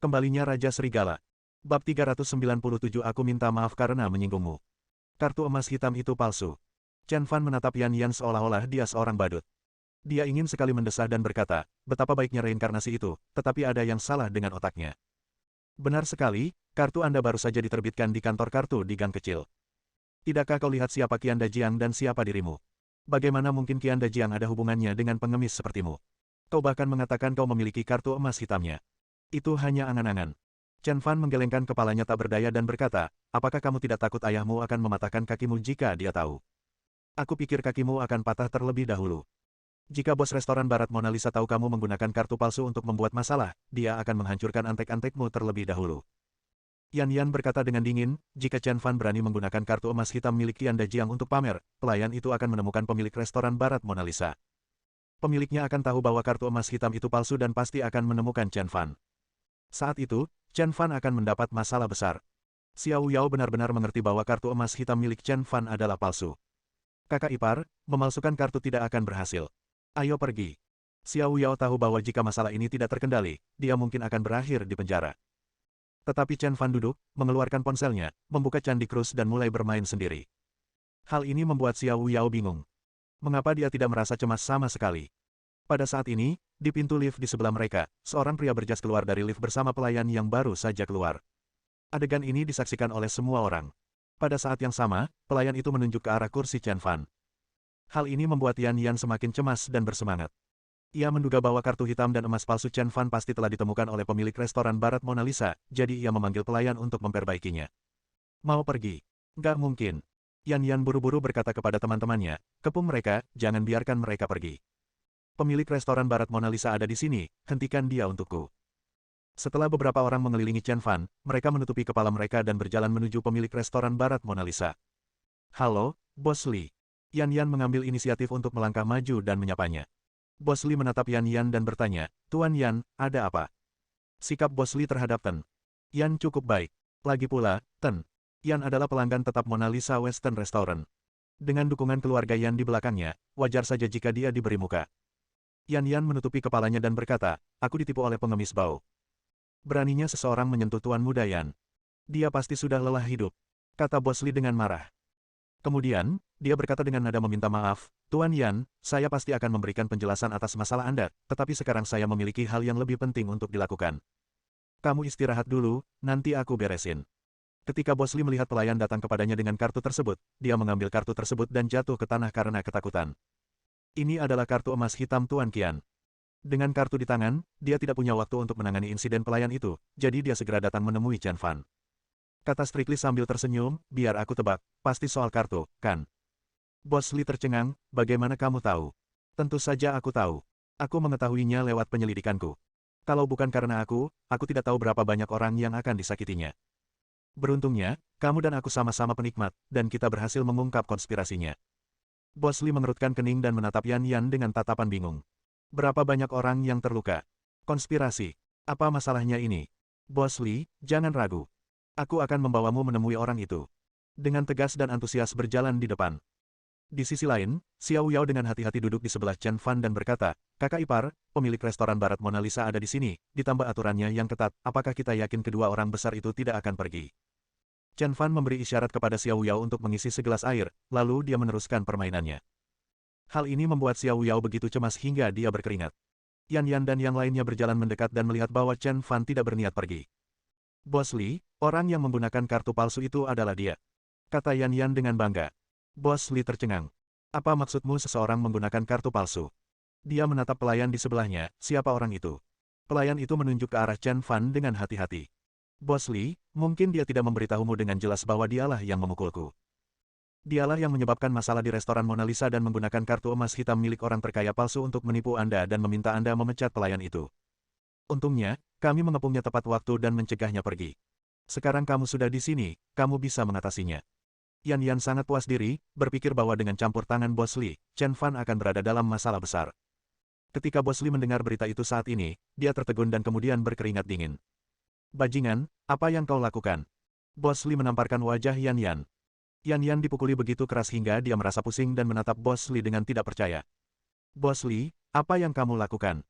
Kembalinya Raja Serigala. Bab 397 Aku minta maaf karena menyinggungmu. Kartu emas hitam itu palsu. Chen Fan menatap Yan Yan seolah-olah dia seorang badut. Dia ingin sekali mendesah dan berkata, betapa baiknya reinkarnasi itu, tetapi ada yang salah dengan otaknya. Benar sekali, kartu Anda baru saja diterbitkan di kantor kartu di gang kecil. Tidakkah kau lihat siapa Qian Dajiang dan siapa dirimu? Bagaimana mungkin Qian Dajiang ada hubungannya dengan pengemis sepertimu? Kau bahkan mengatakan kau memiliki kartu emas hitamnya. Itu hanya angan-angan. Chen Fan menggelengkan kepalanya tak berdaya dan berkata, apakah kamu tidak takut ayahmu akan mematahkan kakimu jika dia tahu? Aku pikir kakimu akan patah terlebih dahulu. Jika bos restoran Barat Mona Lisa tahu kamu menggunakan kartu palsu untuk membuat masalah, dia akan menghancurkan antek-antekmu terlebih dahulu. Yan Yan berkata dengan dingin, jika Chen Fan berani menggunakan kartu emas hitam milik Qian Dajiang untuk pamer, pelayan itu akan menemukan pemilik restoran Barat Mona Lisa. Pemiliknya akan tahu bahwa kartu emas hitam itu palsu dan pasti akan menemukan Chen Fan. Saat itu, Chen Fan akan mendapat masalah besar. Xiao Yao benar-benar mengerti bahwa kartu emas hitam milik Chen Fan adalah palsu. Kakak ipar, memalsukan kartu tidak akan berhasil. Ayo pergi. Xiao Yao tahu bahwa jika masalah ini tidak terkendali, dia mungkin akan berakhir di penjara. Tetapi Chen Fan duduk, mengeluarkan ponselnya, membuka Candi Krus dan mulai bermain sendiri. Hal ini membuat Xiao Yao bingung. Mengapa dia tidak merasa cemas sama sekali? Pada saat ini, di pintu lift di sebelah mereka, seorang pria berjas keluar dari lift bersama pelayan yang baru saja keluar. Adegan ini disaksikan oleh semua orang. Pada saat yang sama, pelayan itu menunjuk ke arah kursi Chen Fan. Hal ini membuat Yan Yan semakin cemas dan bersemangat. Ia menduga bahwa kartu hitam dan emas palsu Chen Fan pasti telah ditemukan oleh pemilik restoran Barat Mona Lisa, jadi ia memanggil pelayan untuk memperbaikinya. Mau pergi? Nggak mungkin. Yan Yan buru-buru berkata kepada teman-temannya, kepung mereka, jangan biarkan mereka pergi. Pemilik restoran Barat Mona Lisa ada di sini, hentikan dia untukku. Setelah beberapa orang mengelilingi Chen Fan, mereka menutupi kepala mereka dan berjalan menuju pemilik restoran Barat Mona Lisa. Halo, Bos Li. Yan Yan mengambil inisiatif untuk melangkah maju dan menyapanya. Bos Li menatap Yan Yan dan bertanya, Tuan Yan, ada apa? Sikap Bos Li terhadap Ten Yan cukup baik. Lagi pula, Ten Yan adalah pelanggan tetap Mona Lisa Western Restaurant. Dengan dukungan keluarga Yan di belakangnya, wajar saja jika dia diberi muka. Yan Yan menutupi kepalanya dan berkata, aku ditipu oleh pengemis bau. Beraninya seseorang menyentuh Tuan Muda Yan. Dia pasti sudah lelah hidup, kata Bos Li dengan marah. Kemudian, dia berkata dengan nada meminta maaf, Tuan Yan, saya pasti akan memberikan penjelasan atas masalah Anda, tetapi sekarang saya memiliki hal yang lebih penting untuk dilakukan. Kamu istirahat dulu, nanti aku beresin. Ketika Bos Li melihat pelayan datang kepadanya dengan kartu tersebut, dia mengambil kartu tersebut dan jatuh ke tanah karena ketakutan. Ini adalah kartu emas hitam Tuan Qian. Dengan kartu di tangan, dia tidak punya waktu untuk menangani insiden pelayan itu, jadi dia segera datang menemui Chen Fan. Kata Strictly sambil tersenyum, biar aku tebak, pasti soal kartu, kan? Bos Li tercengang, bagaimana kamu tahu? Tentu saja aku tahu. Aku mengetahuinya lewat penyelidikanku. Kalau bukan karena aku tidak tahu berapa banyak orang yang akan disakitinya. Beruntungnya, kamu dan aku sama-sama penikmat, dan kita berhasil mengungkap konspirasinya. Bos Li mengerutkan kening dan menatap Yan Yan dengan tatapan bingung. Berapa banyak orang yang terluka? Konspirasi. Apa masalahnya ini? Bos Li, jangan ragu. Aku akan membawamu menemui orang itu. Dengan tegas dan antusias berjalan di depan. Di sisi lain, Xiao Yao dengan hati-hati duduk di sebelah Chen Fan dan berkata, kakak ipar, pemilik restoran Barat Mona Lisa ada di sini, ditambah aturannya yang ketat, apakah kita yakin kedua orang besar itu tidak akan pergi? Chen Fan memberi isyarat kepada Xiao Yao untuk mengisi segelas air, lalu dia meneruskan permainannya. Hal ini membuat Xiao Yao begitu cemas hingga dia berkeringat. Yan Yan dan yang lainnya berjalan mendekat dan melihat bahwa Chen Fan tidak berniat pergi. Bos Li, orang yang menggunakan kartu palsu itu adalah dia, kata Yan Yan dengan bangga. Bos Li tercengang. Apa maksudmu seseorang menggunakan kartu palsu? Dia menatap pelayan di sebelahnya, siapa orang itu? Pelayan itu menunjuk ke arah Chen Fan dengan hati-hati. Bos Li, mungkin dia tidak memberitahumu dengan jelas bahwa dialah yang memukulku. Dialah yang menyebabkan masalah di restoran Mona Lisa dan menggunakan kartu emas hitam milik orang terkaya palsu untuk menipu Anda dan meminta Anda memecat pelayan itu. Untungnya, kami mengepungnya tepat waktu dan mencegahnya pergi. Sekarang kamu sudah di sini, kamu bisa mengatasinya. Yan Yan sangat puas diri, berpikir bahwa dengan campur tangan Bos Li, Chen Fan akan berada dalam masalah besar. Ketika Bos Li mendengar berita itu saat ini, dia tertegun dan kemudian berkeringat dingin. Bajingan, apa yang kau lakukan? Bos Li menamparkan wajah Yan Yan. Yan Yan dipukuli begitu keras hingga dia merasa pusing dan menatap Bos Li dengan tidak percaya. Bos Li, apa yang kamu lakukan?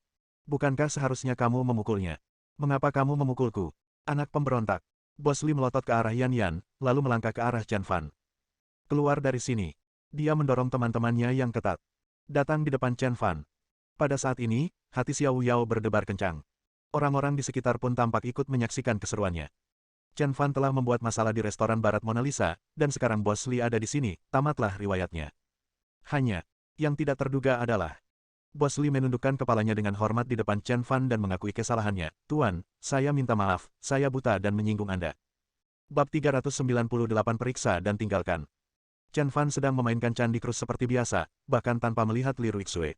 Bukankah seharusnya kamu memukulnya? Mengapa kamu memukulku? Anak pemberontak. Bos Li melotot ke arah Yan Yan, lalu melangkah ke arah Chen Fan. Keluar dari sini. Dia mendorong teman-temannya yang ketat. Datang di depan Chen Fan. Pada saat ini, hati Xiao Yao berdebar kencang. Orang-orang di sekitar pun tampak ikut menyaksikan keseruannya. Chen Fan telah membuat masalah di restoran Barat Mona Lisa, dan sekarang Bos Li ada di sini, tamatlah riwayatnya. Hanya, yang tidak terduga adalah, Bos Li menundukkan kepalanya dengan hormat di depan Chen Fan dan mengakui kesalahannya. Tuan, saya minta maaf, saya buta dan menyinggung Anda. Bab 398 Periksa dan Tinggalkan. Chen Fan sedang memainkan Candi Krus seperti biasa, bahkan tanpa melihat Li Ruixue.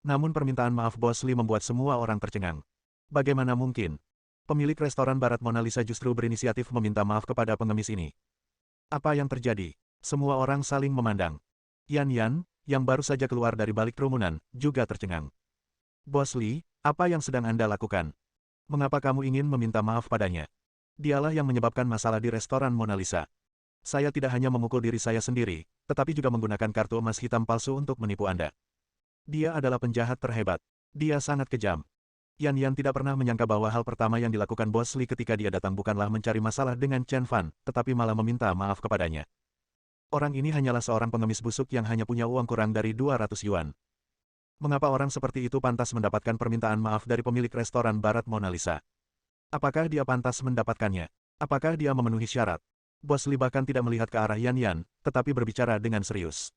Namun permintaan maaf Bos Li membuat semua orang tercengang. Bagaimana mungkin? Pemilik restoran Barat Mona Lisa justru berinisiatif meminta maaf kepada pengemis ini. Apa yang terjadi? Semua orang saling memandang. Yan Yan, yang baru saja keluar dari balik kerumunan, juga tercengang. Bos Li, apa yang sedang Anda lakukan? Mengapa kamu ingin meminta maaf padanya? Dialah yang menyebabkan masalah di restoran Mona Lisa. Saya tidak hanya memukul diri saya sendiri, tetapi juga menggunakan kartu emas hitam palsu untuk menipu Anda. Dia adalah penjahat terhebat. Dia sangat kejam. Yan Yan tidak pernah menyangka bahwa hal pertama yang dilakukan Bos Li ketika dia datang bukanlah mencari masalah dengan Chen Fan, tetapi malah meminta maaf kepadanya. Orang ini hanyalah seorang pengemis busuk yang hanya punya uang kurang dari 200 yuan. Mengapa orang seperti itu pantas mendapatkan permintaan maaf dari pemilik restoran Barat Mona Lisa? Apakah dia pantas mendapatkannya? Apakah dia memenuhi syarat? Bos Li bahkan tidak melihat ke arah Yan Yan, tetapi berbicara dengan serius.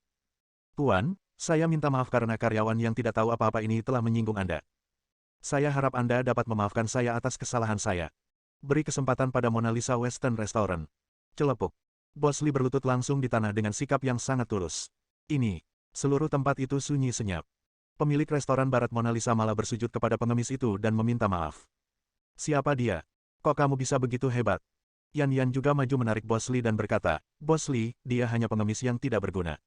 Tuan, saya minta maaf karena karyawan yang tidak tahu apa-apa ini telah menyinggung Anda. Saya harap Anda dapat memaafkan saya atas kesalahan saya. Beri kesempatan pada Mona Lisa Western Restaurant. Celepuk. Bos Li berlutut langsung di tanah dengan sikap yang sangat tulus. Ini. Seluruh tempat itu sunyi senyap. Pemilik restoran Barat Mona Lisa malah bersujud kepada pengemis itu dan meminta maaf. Siapa dia? Kok kamu bisa begitu hebat? Yan Yan juga maju menarik Bos Li dan berkata, Bos Li, dia hanya pengemis yang tidak berguna.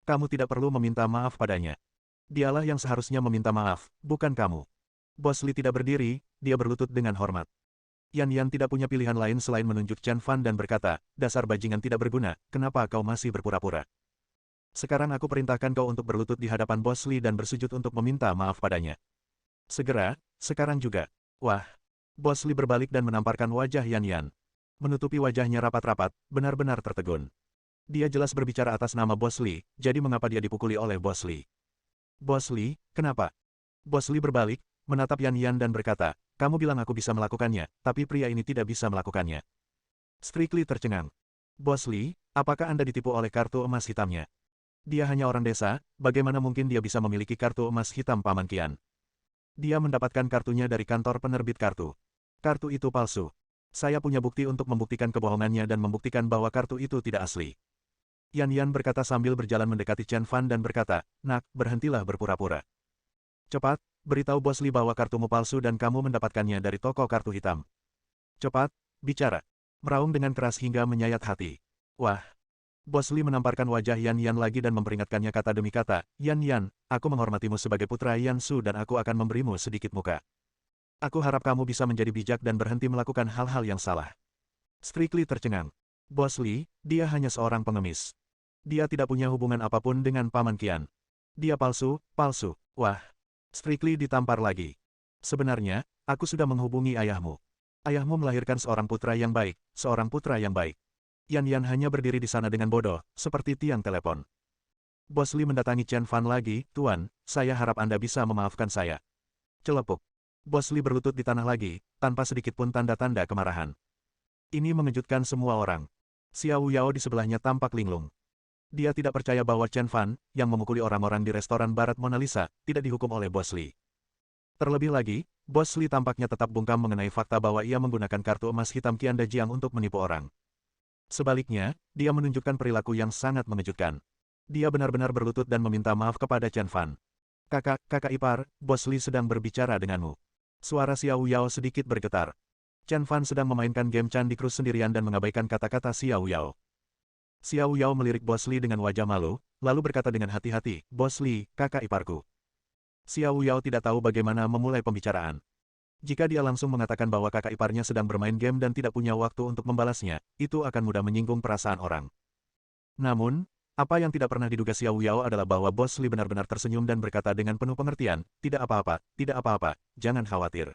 Kamu tidak perlu meminta maaf padanya. Dialah yang seharusnya meminta maaf, bukan kamu. Bos Li tidak berdiri, dia berlutut dengan hormat. Yan Yan tidak punya pilihan lain selain menunjuk Chen Fan dan berkata, dasar bajingan tidak berguna, kenapa kau masih berpura-pura? Sekarang aku perintahkan kau untuk berlutut di hadapan Bos Li dan bersujud untuk meminta maaf padanya. Segera, sekarang juga. Wah. Bos Li berbalik dan menamparkan wajah Yan Yan. Menutupi wajahnya rapat-rapat, benar-benar tertegun. Dia jelas berbicara atas nama Bos Li, jadi mengapa dia dipukuli oleh Bos Li? Bos Li, kenapa? Bos Li berbalik, menatap Yan Yan dan berkata, kamu bilang aku bisa melakukannya, tapi pria ini tidak bisa melakukannya. Strictly tercengang. Bos Li, apakah Anda ditipu oleh kartu emas hitamnya? Dia hanya orang desa, bagaimana mungkin dia bisa memiliki kartu emas hitam Paman Qian? Dia mendapatkan kartunya dari kantor penerbit kartu. Kartu itu palsu. Saya punya bukti untuk membuktikan kebohongannya dan membuktikan bahwa kartu itu tidak asli. Yan Yan berkata sambil berjalan mendekati Chen Fan dan berkata, nak, berhentilah berpura-pura. Cepat, beritahu Bos Li bahwa kartumu palsu dan kamu mendapatkannya dari toko kartu hitam. Cepat, bicara. Meraung dengan keras hingga menyayat hati. Wah. Bos Li menamparkan wajah Yan Yan lagi dan memperingatkannya kata demi kata, Yan Yan, aku menghormatimu sebagai putra Yan Su dan aku akan memberimu sedikit muka. Aku harap kamu bisa menjadi bijak dan berhenti melakukan hal-hal yang salah. Strictly tercengang. Bos Li, dia hanya seorang pengemis. Dia tidak punya hubungan apapun dengan Paman Qian. Dia palsu, palsu. Wah. Strictly ditampar lagi. Sebenarnya, aku sudah menghubungi ayahmu. Ayahmu melahirkan seorang putra yang baik, seorang putra yang baik. Yan Yan hanya berdiri di sana dengan bodoh, seperti tiang telepon. Bos Li mendatangi Chen Fan lagi, Tuan, saya harap Anda bisa memaafkan saya. Celepuk. Bos Li berlutut di tanah lagi, tanpa sedikit pun tanda-tanda kemarahan. Ini mengejutkan semua orang. Xiao Yao di sebelahnya tampak linglung. Dia tidak percaya bahwa Chen Fan, yang memukuli orang-orang di restoran Barat Mona Lisa, tidak dihukum oleh Bos Li. Terlebih lagi, Bos Li tampaknya tetap bungkam mengenai fakta bahwa ia menggunakan kartu emas hitam Qian Dajiang untuk menipu orang. Sebaliknya, dia menunjukkan perilaku yang sangat mengejutkan. Dia benar-benar berlutut dan meminta maaf kepada Chen Fan. Kakak ipar, Bos Li sedang berbicara denganmu. Suara Xiao Yao sedikit bergetar. Chen Fan sedang memainkan game Candi Krus sendirian dan mengabaikan kata-kata Xiao Yao. Xiao Yao melirik Bos Li dengan wajah malu, lalu berkata dengan hati-hati, Bos Li, kakak iparku. Xiao Yao tidak tahu bagaimana memulai pembicaraan. Jika dia langsung mengatakan bahwa kakak iparnya sedang bermain game dan tidak punya waktu untuk membalasnya, itu akan mudah menyinggung perasaan orang. Namun, apa yang tidak pernah diduga Xiao Yao adalah bahwa Bos Li benar-benar tersenyum dan berkata dengan penuh pengertian, tidak apa-apa, jangan khawatir.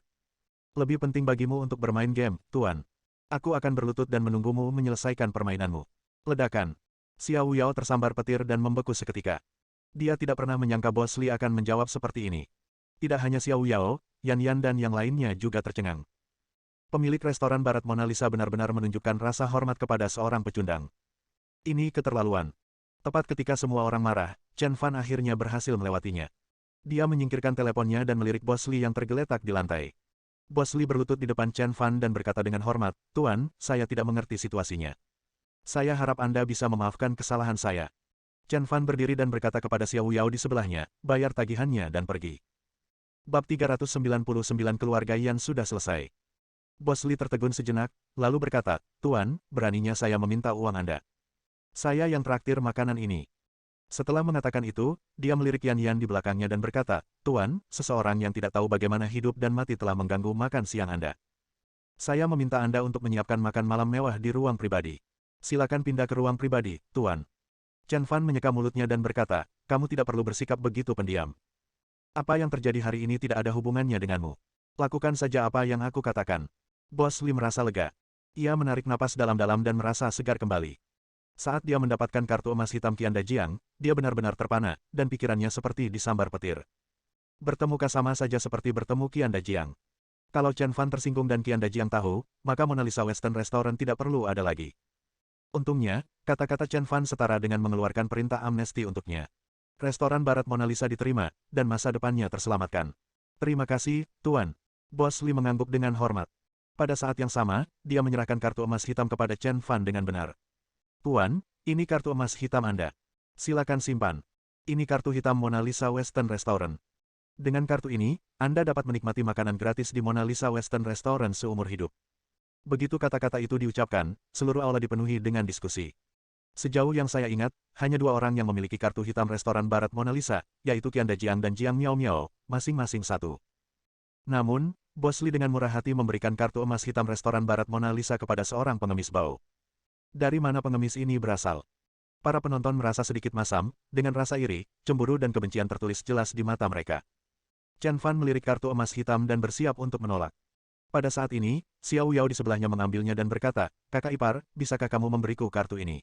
Lebih penting bagimu untuk bermain game, Tuan. Aku akan berlutut dan menunggumu menyelesaikan permainanmu. Ledakan. Xiao Yao tersambar petir dan membeku seketika. Dia tidak pernah menyangka Bos Li akan menjawab seperti ini. Tidak hanya Xiao Yao, Yan Yan dan yang lainnya juga tercengang. Pemilik restoran Barat Mona Lisa benar-benar menunjukkan rasa hormat kepada seorang pecundang. Ini keterlaluan. Tepat ketika semua orang marah, Chen Fan akhirnya berhasil melewatinya. Dia menyingkirkan teleponnya dan melirik Bos Li yang tergeletak di lantai. Bos Li berlutut di depan Chen Fan dan berkata dengan hormat, "Tuan, saya tidak mengerti situasinya. Saya harap Anda bisa memaafkan kesalahan saya." Chen Fan berdiri dan berkata kepada Xiao Yao di sebelahnya, "Bayar tagihannya dan pergi." Bab 399 keluarga Yan sudah selesai. Bos Li tertegun sejenak, lalu berkata, "Tuan, beraninya saya meminta uang Anda. Saya yang traktir makanan ini." Setelah mengatakan itu, dia melirik Yan Yan di belakangnya dan berkata, "Tuan, seseorang yang tidak tahu bagaimana hidup dan mati telah mengganggu makan siang Anda. Saya meminta Anda untuk menyiapkan makan malam mewah di ruang pribadi. Silakan pindah ke ruang pribadi, Tuan." Chen Fan menyeka mulutnya dan berkata, "Kamu tidak perlu bersikap begitu pendiam. Apa yang terjadi hari ini tidak ada hubungannya denganmu. Lakukan saja apa yang aku katakan." Bos Li merasa lega. Ia menarik napas dalam-dalam dan merasa segar kembali. Saat dia mendapatkan kartu emas hitam Qian Dajiang, dia benar-benar terpana, dan pikirannya seperti disambar petir. Bertemu sama saja seperti bertemu Qian Dajiang. Kalau Chen Fan tersinggung dan Qian Dajiang tahu, maka Mona Lisa Western Restaurant tidak perlu ada lagi. Untungnya, kata-kata Chen Fan setara dengan mengeluarkan perintah amnesti untuknya. Restoran Barat Mona Lisa diterima, dan masa depannya terselamatkan. "Terima kasih, Tuan." Bos Li mengangguk dengan hormat. Pada saat yang sama, dia menyerahkan kartu emas hitam kepada Chen Fan dengan benar. "Tuan, ini kartu emas hitam Anda. Silakan simpan. Ini kartu hitam Mona Lisa Western Restaurant. Dengan kartu ini, Anda dapat menikmati makanan gratis di Mona Lisa Western Restaurant seumur hidup." Begitu kata-kata itu diucapkan, seluruh aula dipenuhi dengan diskusi. Sejauh yang saya ingat, hanya dua orang yang memiliki kartu hitam restoran Barat Mona Lisa, yaitu Qian Dajiang dan Jiang Miao Miao, masing-masing satu. Namun, Bos Li dengan murah hati memberikan kartu emas hitam restoran Barat Mona Lisa kepada seorang pengemis bau. Dari mana pengemis ini berasal? Para penonton merasa sedikit masam, dengan rasa iri, cemburu dan kebencian tertulis jelas di mata mereka. Chen Fan melirik kartu emas hitam dan bersiap untuk menolak. Pada saat ini, Xiao Yao di sebelahnya mengambilnya dan berkata, "Kakak ipar, bisakah kamu memberiku kartu ini?"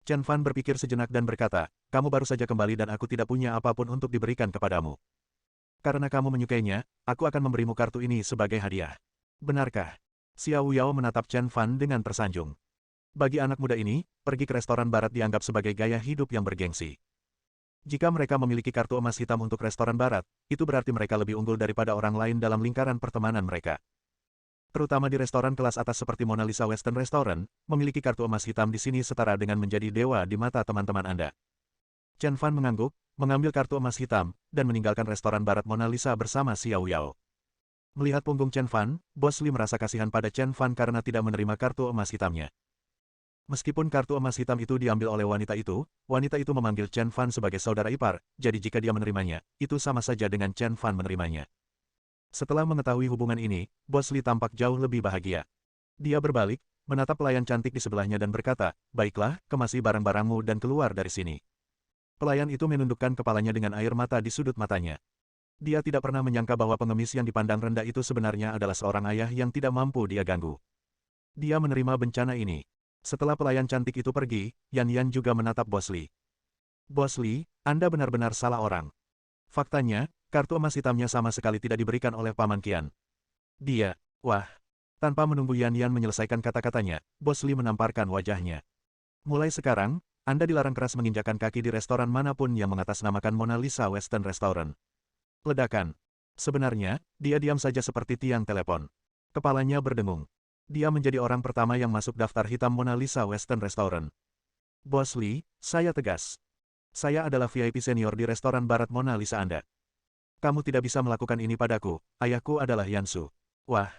Chen Fan berpikir sejenak dan berkata, "Kamu baru saja kembali dan aku tidak punya apapun untuk diberikan kepadamu. Karena kamu menyukainya, aku akan memberimu kartu ini sebagai hadiah." "Benarkah?" Xiao Yao menatap Chen Fan dengan tersanjung. Bagi anak muda ini, pergi ke restoran barat dianggap sebagai gaya hidup yang bergengsi. Jika mereka memiliki kartu emas hitam untuk restoran barat, itu berarti mereka lebih unggul daripada orang lain dalam lingkaran pertemanan mereka. Terutama di restoran kelas atas seperti Mona Lisa Western Restaurant, memiliki kartu emas hitam di sini setara dengan menjadi dewa di mata teman-teman Anda. Chen Fan mengangguk, mengambil kartu emas hitam, dan meninggalkan restoran barat Mona Lisa bersama Xiao Yao. Melihat punggung Chen Fan, Bos Li merasa kasihan pada Chen Fan karena tidak menerima kartu emas hitamnya. Meskipun kartu emas hitam itu diambil oleh wanita itu memanggil Chen Fan sebagai saudara ipar, jadi jika dia menerimanya, itu sama saja dengan Chen Fan menerimanya. Setelah mengetahui hubungan ini, Bos Li tampak jauh lebih bahagia. Dia berbalik, menatap pelayan cantik di sebelahnya dan berkata, "Baiklah, kemasi barang-barangmu dan keluar dari sini." Pelayan itu menundukkan kepalanya dengan air mata di sudut matanya. Dia tidak pernah menyangka bahwa pengemis yang dipandang rendah itu sebenarnya adalah seorang ayah yang tidak mampu dia ganggu. Dia menerima bencana ini. Setelah pelayan cantik itu pergi, Yan Yan juga menatap Bos Li. "Bos Li, Anda benar-benar salah orang. Faktanya, kartu emas hitamnya sama sekali tidak diberikan oleh Paman Qian. Dia, wah." Tanpa menunggu Yan Yan menyelesaikan kata-katanya, Bos Li menamparkan wajahnya. "Mulai sekarang, Anda dilarang keras menginjakan kaki di restoran manapun yang mengatasnamakan Mona Lisa Western Restaurant." Ledakan. Sebenarnya, dia diam saja seperti tiang telepon. Kepalanya berdengung. Dia menjadi orang pertama yang masuk daftar hitam Mona Lisa Western Restaurant. "Bos Li, saya tegas. Saya adalah VIP senior di restoran barat Mona Lisa Anda. Kamu tidak bisa melakukan ini padaku, ayahku adalah Yansu." Wah.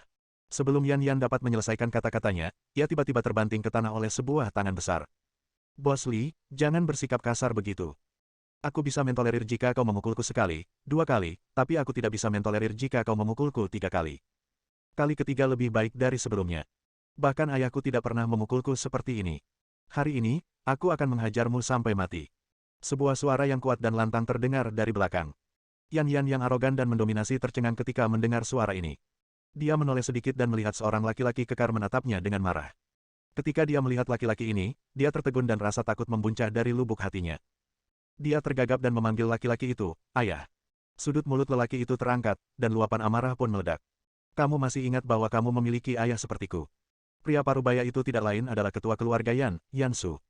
Sebelum Yan Yan dapat menyelesaikan kata-katanya, ia tiba-tiba terbanting ke tanah oleh sebuah tangan besar. "Bos Li, jangan bersikap kasar begitu. Aku bisa mentolerir jika kau memukulku sekali, 2 kali, tapi aku tidak bisa mentolerir jika kau memukulku 3 kali. Kali ketiga lebih baik dari sebelumnya. Bahkan ayahku tidak pernah memukulku seperti ini. Hari ini, aku akan menghajarmu sampai mati." Sebuah suara yang kuat dan lantang terdengar dari belakang. Yan Yan yang arogan dan mendominasi tercengang ketika mendengar suara ini. Dia menoleh sedikit dan melihat seorang laki-laki kekar menatapnya dengan marah. Ketika dia melihat laki-laki ini, dia tertegun dan rasa takut membuncah dari lubuk hatinya. Dia tergagap dan memanggil laki-laki itu, "Ayah." Sudut mulut lelaki itu terangkat, dan luapan amarah pun meledak. "Kamu masih ingat bahwa kamu memiliki ayah sepertiku?" Pria parubaya itu tidak lain adalah ketua keluarga Yan, Yan Su.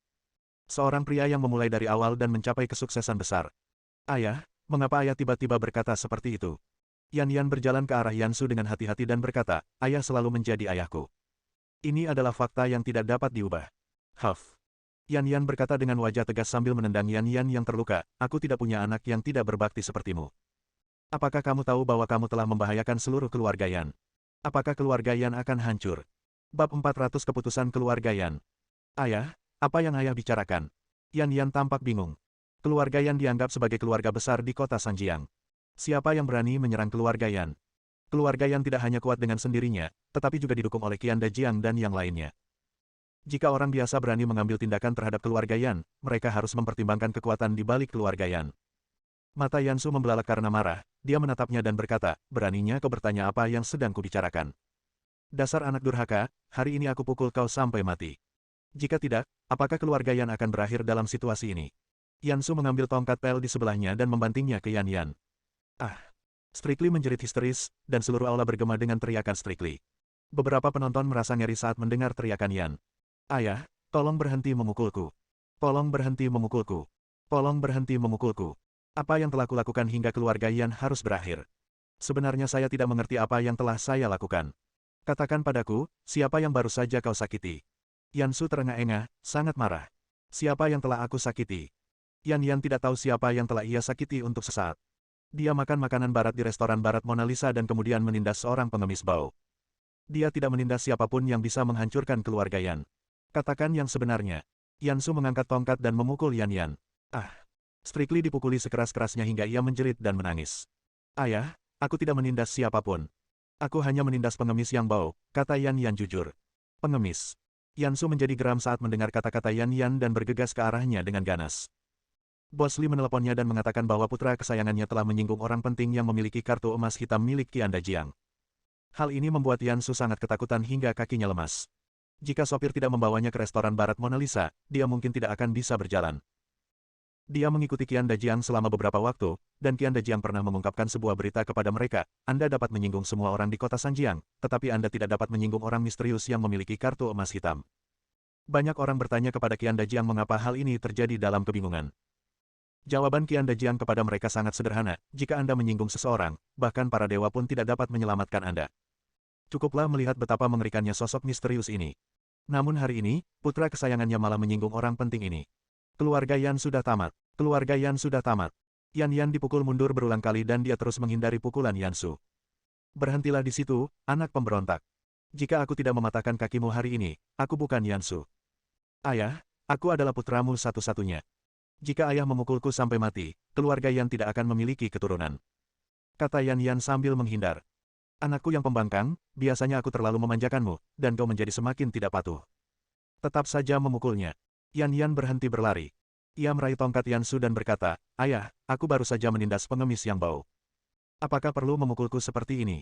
Seorang pria yang memulai dari awal dan mencapai kesuksesan besar. "Ayah, mengapa ayah tiba-tiba berkata seperti itu?" Yan Yan berjalan ke arah Yan Su dengan hati-hati dan berkata, "Ayah selalu menjadi ayahku. Ini adalah fakta yang tidak dapat diubah." "Huff." Yan Yan berkata dengan wajah tegas sambil menendang Yan Yan yang terluka, "Aku tidak punya anak yang tidak berbakti sepertimu. Apakah kamu tahu bahwa kamu telah membahayakan seluruh keluarga Yan? Apakah keluarga Yan akan hancur?" Bab 400 Keputusan Keluarga Yan. "Ayah, apa yang ayah bicarakan?" Yan Yan tampak bingung. Keluarga Yan dianggap sebagai keluarga besar di kota Sanjiang. Siapa yang berani menyerang keluarga Yan? Keluarga Yan tidak hanya kuat dengan sendirinya, tetapi juga didukung oleh Qian Dajiang dan yang lainnya. Jika orang biasa berani mengambil tindakan terhadap keluarga Yan, mereka harus mempertimbangkan kekuatan di balik keluarga Yan. Mata Yan Su membelalak karena marah, dia menatapnya dan berkata, "Beraninya kau bertanya apa yang sedang kubicarakan? Dasar anak durhaka, hari ini aku pukul kau sampai mati. Jika tidak, apakah keluarga Yan akan berakhir dalam situasi ini?" Yan Su mengambil tongkat pel di sebelahnya dan membantingnya ke Yan Yan. "Ah!" Strictly menjerit histeris, dan seluruh aula bergema dengan teriakan Strictly. Beberapa penonton merasa ngeri saat mendengar teriakan Yan. "Ayah, tolong berhenti memukulku. Tolong berhenti memukulku. Tolong berhenti memukulku. Apa yang telah kulakukan hingga keluarga Yan harus berakhir? Sebenarnya saya tidak mengerti apa yang telah saya lakukan. Katakan padaku, siapa yang baru saja kau sakiti?" Yan Su terengah-engah, sangat marah. "Siapa yang telah aku sakiti?" Yan Yan tidak tahu siapa yang telah ia sakiti untuk sesaat. Dia makan makanan barat di restoran barat Mona Lisa dan kemudian menindas seorang pengemis bau. Dia tidak menindas siapapun yang bisa menghancurkan keluarga Yan. "Katakan yang sebenarnya." Yan Su mengangkat tongkat dan memukul Yan Yan. "Ah!" Strictly dipukuli sekeras-kerasnya hingga ia menjerit dan menangis. "Ayah, aku tidak menindas siapapun. Aku hanya menindas pengemis yang bau," kata Yan Yan jujur. "Pengemis." Yan Su menjadi geram saat mendengar kata-kata Yan Yan dan bergegas ke arahnya dengan ganas. Bos Li meneleponnya dan mengatakan bahwa putra kesayangannya telah menyinggung orang penting yang memiliki kartu emas hitam milik Qian Dajiang. Hal ini membuat Yan Su sangat ketakutan hingga kakinya lemas. Jika sopir tidak membawanya ke restoran barat Mona Lisa, dia mungkin tidak akan bisa berjalan. Dia mengikuti Qian Dajiang selama beberapa waktu, dan Qian Dajiang pernah mengungkapkan sebuah berita kepada mereka, "Anda dapat menyinggung semua orang di kota Sanjiang, tetapi Anda tidak dapat menyinggung orang misterius yang memiliki kartu emas hitam." Banyak orang bertanya kepada Qian Dajiang mengapa hal ini terjadi dalam kebingungan. Jawaban Qian Dajiang kepada mereka sangat sederhana, "Jika Anda menyinggung seseorang, bahkan para dewa pun tidak dapat menyelamatkan Anda." Cukuplah melihat betapa mengerikannya sosok misterius ini. Namun hari ini, putra kesayangannya malah menyinggung orang penting ini. Keluarga Yan sudah tamat. Keluarga Yan sudah tamat. Yan Yan dipukul mundur berulang kali dan dia terus menghindari pukulan Yan Su. "Berhentilah di situ, anak pemberontak. Jika aku tidak mematahkan kakimu hari ini, aku bukan Yan Su. Ayah, aku adalah putramu satu-satunya. Jika ayah memukulku sampai mati, keluarga Yan tidak akan memiliki keturunan," kata Yan Yan sambil menghindar. "Anakku yang pembangkang, biasanya aku terlalu memanjakanmu, dan kau menjadi semakin tidak patuh. Tetap saja memukulnya." Yan Yan berhenti berlari. Ia meraih tongkat Yan Su dan berkata, "Ayah, aku baru saja menindas pengemis yang bau. Apakah perlu memukulku seperti ini?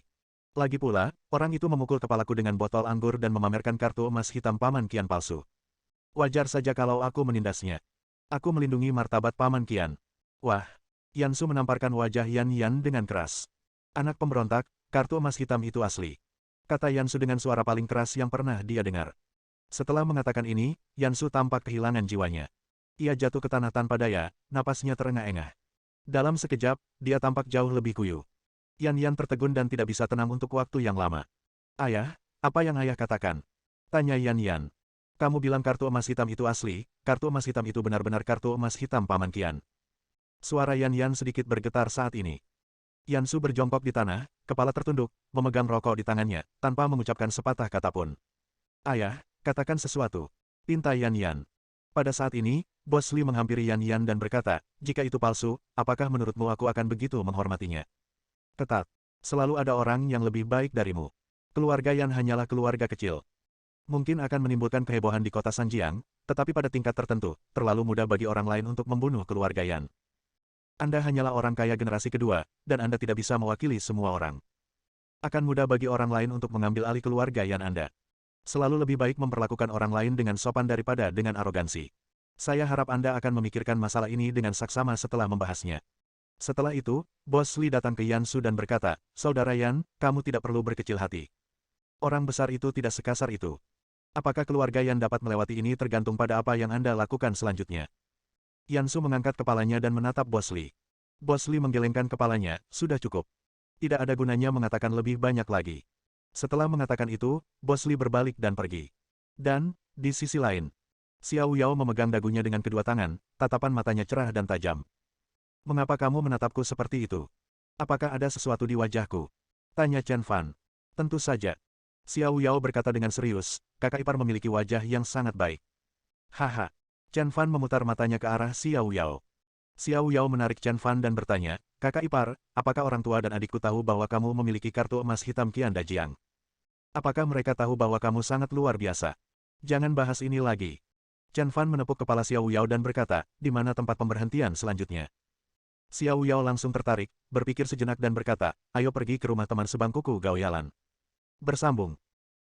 Lagi pula, orang itu memukul kepalaku dengan botol anggur dan memamerkan kartu emas hitam Paman Qian palsu. Wajar saja kalau aku menindasnya. Aku melindungi martabat Paman Qian." "Wah!" Yan Su menamparkan wajah Yan Yan dengan keras. "Anak pemberontak, kartu emas hitam itu asli," kata Yan Su dengan suara paling keras yang pernah dia dengar. Setelah mengatakan ini, Yan Su tampak kehilangan jiwanya. Ia jatuh ke tanah tanpa daya, napasnya terengah-engah. Dalam sekejap, dia tampak jauh lebih kuyuh. Yan Yan tertegun dan tidak bisa tenang untuk waktu yang lama. "Ayah, apa yang ayah katakan?" tanya Yan Yan. "Kamu bilang kartu emas hitam itu asli, kartu emas hitam itu benar-benar kartu emas hitam Paman Qian." Suara Yan Yan sedikit bergetar saat ini. Yan Su berjongkok di tanah, kepala tertunduk, memegang rokok di tangannya, tanpa mengucapkan sepatah kata pun. "Ayah, katakan sesuatu," pinta Yan Yan. Pada saat ini, Bos Li menghampiri Yan Yan dan berkata, "Jika itu palsu, apakah menurutmu aku akan begitu menghormatinya?" "Ketat. Selalu ada orang yang lebih baik darimu. Keluarga Yan hanyalah keluarga kecil. Mungkin akan menimbulkan kehebohan di kota Sanjiang, tetapi pada tingkat tertentu, terlalu mudah bagi orang lain untuk membunuh keluarga Yan. Anda hanyalah orang kaya generasi kedua, dan Anda tidak bisa mewakili semua orang. Akan mudah bagi orang lain untuk mengambil alih keluarga Yan Anda. Selalu lebih baik memperlakukan orang lain dengan sopan daripada dengan arogansi. Saya harap Anda akan memikirkan masalah ini dengan saksama setelah membahasnya. Setelah itu, Bos Lee datang ke Yan Su dan berkata, Saudara Yan, kamu tidak perlu berkecil hati. Orang besar itu tidak sekasar itu. Apakah keluarga Yan dapat melewati ini tergantung pada apa yang Anda lakukan selanjutnya. Yan Su mengangkat kepalanya dan menatap Bos Lee. Bos Lee menggelengkan kepalanya, sudah cukup. Tidak ada gunanya mengatakan lebih banyak lagi. Setelah mengatakan itu, Bos Lee berbalik dan pergi. Dan, di sisi lain, Xiao Yao memegang dagunya dengan kedua tangan, tatapan matanya cerah dan tajam. Mengapa kamu menatapku seperti itu? Apakah ada sesuatu di wajahku? Tanya Chen Fan. Tentu saja. Xiao Yao berkata dengan serius, kakak ipar memiliki wajah yang sangat baik. Haha. Chen Fan memutar matanya ke arah Xiao Yao. Xiao Yao menarik Chen Fan dan bertanya, kakak ipar, apakah orang tua dan adikku tahu bahwa kamu memiliki kartu emas hitam Qian Dajiang? Apakah mereka tahu bahwa kamu sangat luar biasa? Jangan bahas ini lagi. Chen Fan menepuk kepala Xiao Yao dan berkata, di mana tempat pemberhentian selanjutnya? Xiao Yao langsung tertarik, berpikir sejenak dan berkata, ayo pergi ke rumah teman sebangkuku Gao Yalan. Bersambung.